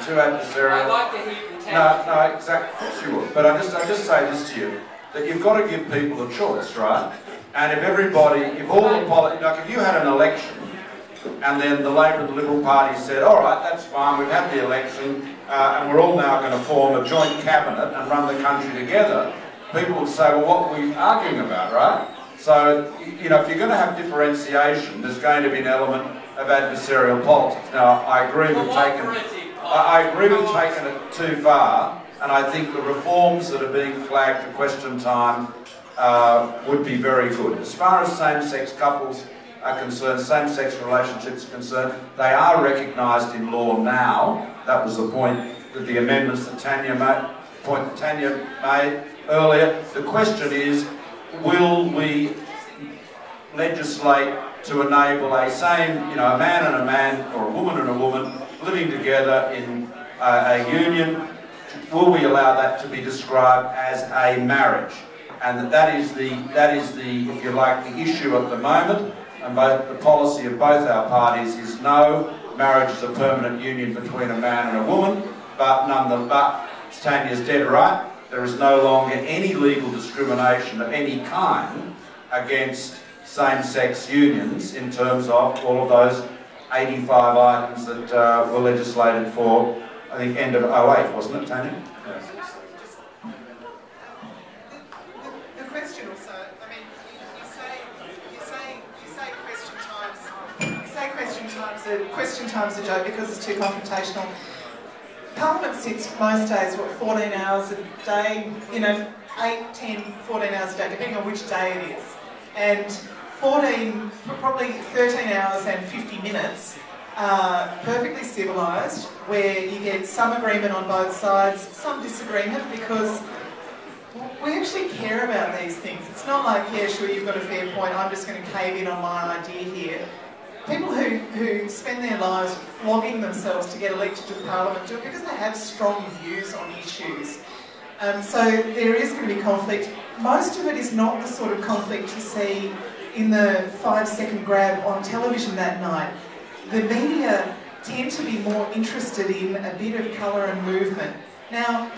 too adversarial. I'd like to hear from Tanya. No, exactly. Of course you would. But I just say this to you, that you've got to give people a choice, right? And if everybody, if all the like if you had an election, and then the Labor and the Liberal Party said, all right, that's fine, we've had the election, and we're all now going to form a joint cabinet and run the country together, people would say, well, what are we arguing about, right? So, you know, if you're going to have differentiation, there's going to be an element of adversarial politics. Now, I agree we've taken it too far, and I think the reforms that are being flagged at question time would be very good. As far as same-sex couples are concerned, same-sex relationships are concerned, they are recognised in law now. That was the point that the amendments that Tanya made earlier. The question is, will we legislate to enable a same, you know, a man and a man or a woman and a woman living together in a union? Will we allow that to be described as a marriage? And that is the, if you like, the issue at the moment. And both the policy of both our parties is no, marriage is a permanent union between a man and a woman, but Tanya's dead right, there is no longer any legal discrimination of any kind against same-sex unions in terms of all of those 85 items that were legislated for, I think, end of 2008, wasn't it, Tanya? Yes. The question also, I mean, question time's a joke because it's too confrontational. Parliament sits most days, what, 14 hours a day, you know, 8, 10, 14 hours a day, depending on which day it is. And 14, probably 13 hours and 50 minutes are perfectly civilised, where you get some agreement on both sides, some disagreement, because we actually care about these things. It's not like, yeah, sure, you've got a fair point, I'm just going to cave in on my idea here. People who spend their lives flogging themselves to get elected to Parliament do it because they have strong views on issues. So there is going to be conflict. Most of it is not the sort of conflict you see in the 5-second grab on television that night. The media tend to be more interested in a bit of colour and movement. Now,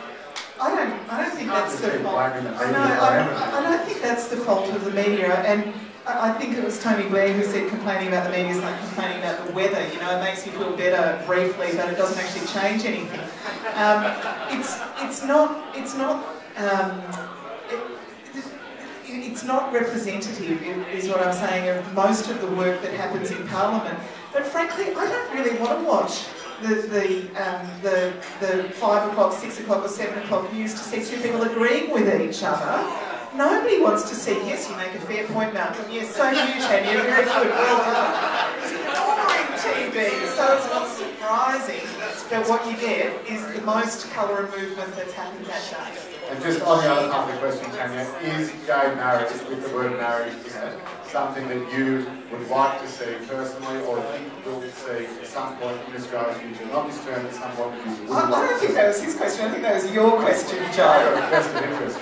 I don't think that's the fault. I don't think that's the fault of the media. And I think it was Tony Blair who said complaining about the media is like complaining about the weather. You know, it makes you feel better briefly, but it doesn't actually change anything. It's not representative, is what I'm saying, of most of the work that happens in Parliament. But frankly, I don't really want to watch the 5 o'clock, 6 o'clock or 7 o'clock news to see two people agreeing with each other. Nobody wants to see, yes, you make a fair point, Malcolm, yes, so you, Tanya, very good, well done. It's boring TV, so it's not surprising that what you get is the most colour and movement that's happened that day. And just on the other part of the question, Tanya, is gay marriage, with the word marriage in it, something that you would like to see personally, or think will see at some point in Australia's future? Not this term, at some point in the future. I don't think that was his question, I think that was your question, Joe. That's an interest.